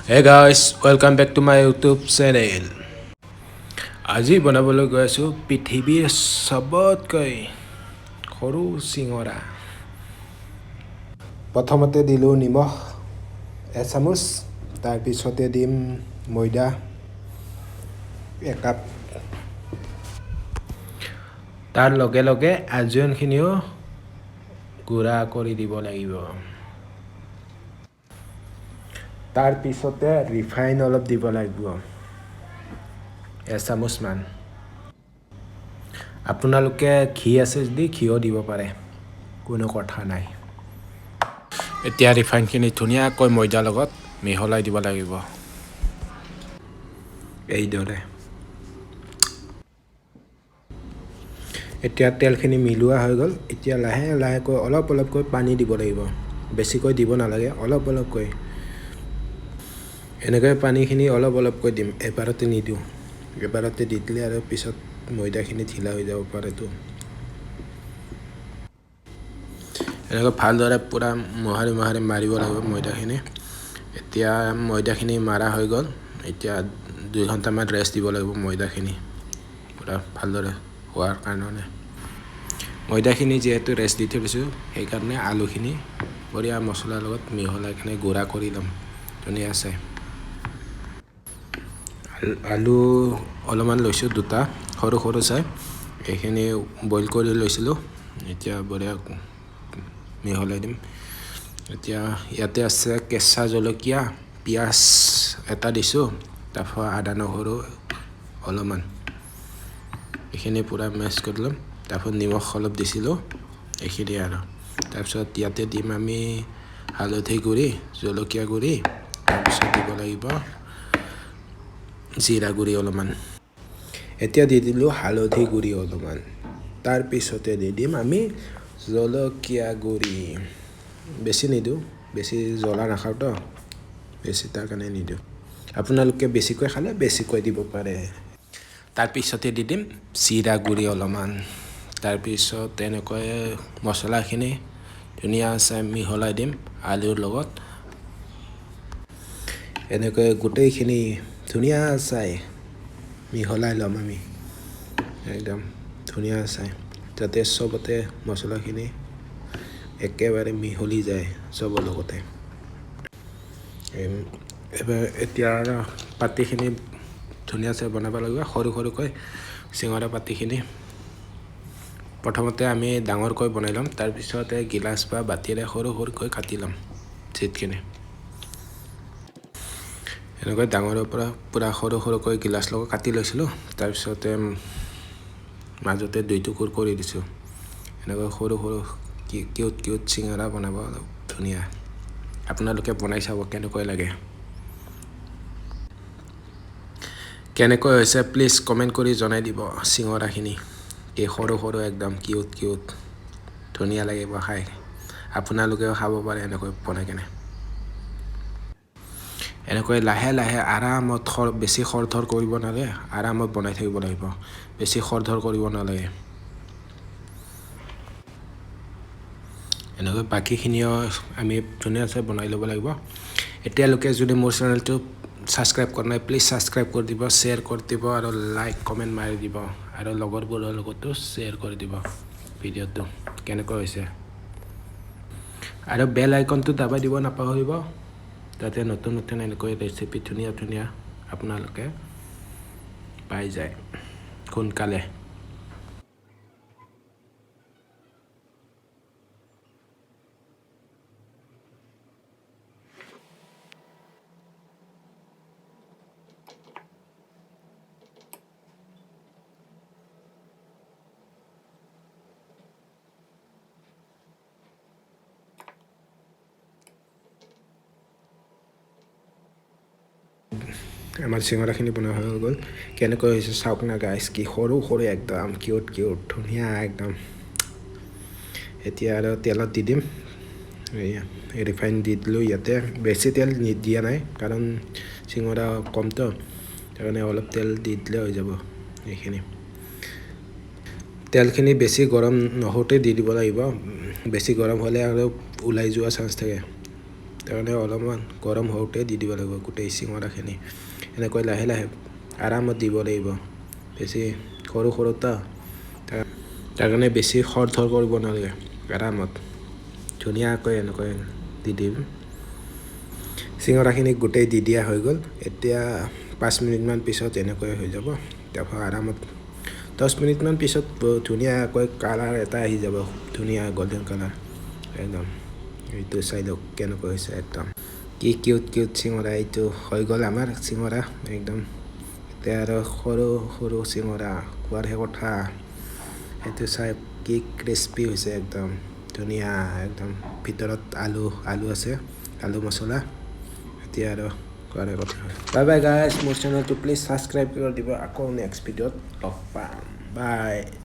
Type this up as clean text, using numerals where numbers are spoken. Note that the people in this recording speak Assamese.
Hey guys, welcome back to my YouTube channel. আজি বনাবলৈ গৈ আছো পৃথিৱীৰ সবতকৈ সৰু চিঙৰা। প্ৰথমতে দিলো নিমখ এচামুচ, তাৰ পিছতে দিম ময়দা একাপ, তাৰ লগে লগে আজোৱানখিনিও গুড়া কৰি দিব লাগিব। তাৰ পিছতে ৰিফাইন অলপ দিব লাগিব, এচামুচ মান। আপোনালোকে ঘি আছে যদি ঘিও দিব পাৰে, কোনো কথা নাই। এতিয়া ৰিফাইনখিনি ধুনীয়াকৈ ময়দাৰ লগত মিহলাই দিব লাগিব, এইদৰে। এতিয়া তেলখিনি মিলোৱা হৈ গ'ল। এতিয়া লাহে লাহেকৈ অলপ অলপকৈ পানী দিব লাগিব, বেছিকৈ দিব নালাগে, অলপ অলপকৈ। এনেকৈ পানীখিনি অলপ অলপকৈ দিম, এবাৰতে নিদিওঁ। এবাৰতে দি দিলে আৰু পিছত ময়দাখিনি ঢিলা হৈ যাব পাৰেতো। এনেকৈ ভালদৰে পূৰা মোহাৰি মোহাৰি মাৰিব লাগিব ময়দাখিনি। এতিয়া ময়দাখিনি মাৰা হৈ গ'ল। এতিয়া 2 ঘণ্টামান ৰেষ্ট দিব লাগিব ময়দাখিনি পূৰা ভালদৰে হোৱাৰ কাৰণে। ময়দাখিনি যিহেতু ৰেষ্ট দি থৈ দিছোঁ, সেইকাৰণে আলুখিনি বঢ়িয়া মছলাৰ লগত মিহলাই কিনে গুড়া কৰি ল'ম। ধুনীয়া আছে। আলু অলপমান লৈছোঁ, 2টা সৰু সৰু চাই। এইখিনি বইল কৰি লৈছিলোঁ, এতিয়া বঢ়িয়া মিহলাই দিম। এতিয়া ইয়াতে আছে কেঁচা জলকীয়া, পিঁয়াজ এটা দিছোঁ, তাৰপৰা আদা নহৰু অলপমান। এইখিনি পূৰা মেছ কৰি ল'ম। তাৰপিছত নিমখ অলপ দিছিলোঁ, এইখিনি আৰু। তাৰপিছত ইয়াতে দিম আমি হালধি গুড়ি, জলকীয়া গুড়ি, তাৰপিছত দিব লাগিব জিৰা গুড়ি অলপমান। এতিয়া দি দিলোঁ হালধি গুড়ি অলপমান। তাৰপিছতে দি দিম আমি জলকীয়া গুড়ি। বেছি নিদিওঁ, বেছি জ্বলা নাখাওঁতো, বেছি তাৰ কাৰণে নিদিওঁ। আপোনালোকে বেছিকৈ খালে বেছিকৈ দিব পাৰে। তাৰপিছতে দি দিম জিৰা গুড়ি অলপমান। তাৰপিছত এনেকৈ মছলাখিনি ধুনীয়াকৈ মিহলাই দিম আলুৰ লগত। এনেকৈ গোটেইখিনি ধুনীয়া চাই মিহলাই ল'ম আমি, একদম ধুনীয়া চাই, যাতে চবতে মছলাখিনি একেবাৰে মিহলি যায় চবৰ লগতে। এতিয়া পাতিখিনি ধুনীয়াকৈ বনাব লাগিব, সৰু সৰুকৈ চিঙৰা পাতিখিনি। প্ৰথমতে আমি ডাঙৰকৈ বনাই ল'ম, তাৰপিছতে গিলাচ বা বাতিৰে সৰু সৰুকৈ কাটি ল'ম চিটখিনি। এনেকৈ ডাঙৰৰ পৰা পূৰা সৰু সৰুকৈ গিলাচ লগত কাটি লৈছিলোঁ। তাৰপিছতে মাজতে 2 টুকুৰ কৰি দিছোঁ। এনেকৈ সৰু সৰু কিউট কিউট চিঙৰা বনাব অলপ ধুনীয়া। আপোনালোকে বনাই চাব কেনেকৈ লাগে। কেনেকৈ হৈছে প্লিজ কমেণ্ট কৰি জনাই দিব। চিঙৰাখিনি এই সৰু সৰু একদম কিউট কিউট, ধুনীয়া লাগিব খাই। আপোনালোকেও খাব পাৰে এনেকৈ বনাই কেনে। এনেকৈ লাহে লাহে আৰামত বেছি খৰধৰ কৰিব নালাগে, আৰামত বনাই থাকিব লাগিব, বেছি খৰধৰ কৰিব নালাগে। এনেকৈ বাকীখিনিও আমি ধুনীয়াকৈ বনাই ল'ব লাগিব। এতিয়ালৈকে যদি মোৰ চেনেলটো ছাবস্ক্ৰাইব কৰা নাই, প্লিজ ছাবস্ক্ৰাইব কৰি দিব, শ্বেয়াৰ কৰি দিব আৰু লাইক কমেণ্ট মাৰি দিব, আৰু লগৰবোৰৰ লগতো শ্বেয়াৰ কৰি দিব ভিডিঅ'টো কেনেকৈ হৈছে। আৰু বেল আইকনটো দাবাই দিব নাপাহৰিব, যাতে নতুন নতুন এনেকৈ ৰেচিপি ধুনীয়া ধুনীয়া আপোনালোকে পাই যায় সোনকালে। আমাৰ চিঙৰাখিনি বনোৱা হৈ গ'ল। কেনেকৈ হৈছে চাওক না গাইছ, কি সৰু সৰু একদম কিউট কিউট ধুনীয়া একদম। এতিয়া আৰু তেলত দি দিম, ৰিফাইন দি দিলোঁ ইয়াতে। বেছি তেল দিয়া নাই, কাৰণ চিঙৰা কমতো, সেইকাৰণে অলপ তেল দি দিলে হৈ যাব। এইখিনি তেলখিনি বেছি গৰম নহওঁতে দি দিব লাগিব, বেছি গৰম হ'লে আৰু ওলাই যোৱা চান্স থাকে। তাৰমানে অলপমান গৰম হওঁতে দি দিব লাগিব গোটেই চিঙৰাখিনি এনেকৈ লাহে লাহে আৰামত দিব লাগিব বেছি সৰু সৰুটা তাৰ কাৰণে বেছি খৰধৰ কৰিব নালাগে আৰামত ধুনীয়াকৈ এনেকৈ দি দিম চিঙৰাখিনি গোটেই দি দিয়া হৈ গ'ল এতিয়া 5 মিনিটমান পিছত এনেকৈ হৈ যাব তাৰপৰা আৰামত 10 মিনিটমান পিছত ধুনীয়াকৈ কালাৰ এটা আহি যাব ধুনীয়া গোল্ডেন কালাৰ একদম এইটো চাই লওক কেনেকৈ হৈছে একদম কি কিউট কিউট চিঙৰা এইটো হৈ গ'ল আমাৰ চিঙৰা একদম এতিয়া আৰু সৰু সৰু চিঙৰা খোৱাৰহে কথা সেইটো চাই কি ক্ৰিস্পি হৈছে একদম ধুনীয়া একদম ভিতৰত আলু আছে আলু মছলা এতিয়া আৰু খোৱাৰহে কথা বাই বাই গাইজ মোৰ চেনেলটো প্লিজ ছাবস্ক্ৰাইব কৰি দিব আকৌ নেক্সট ভিডিঅ'ত লগ পাম বাই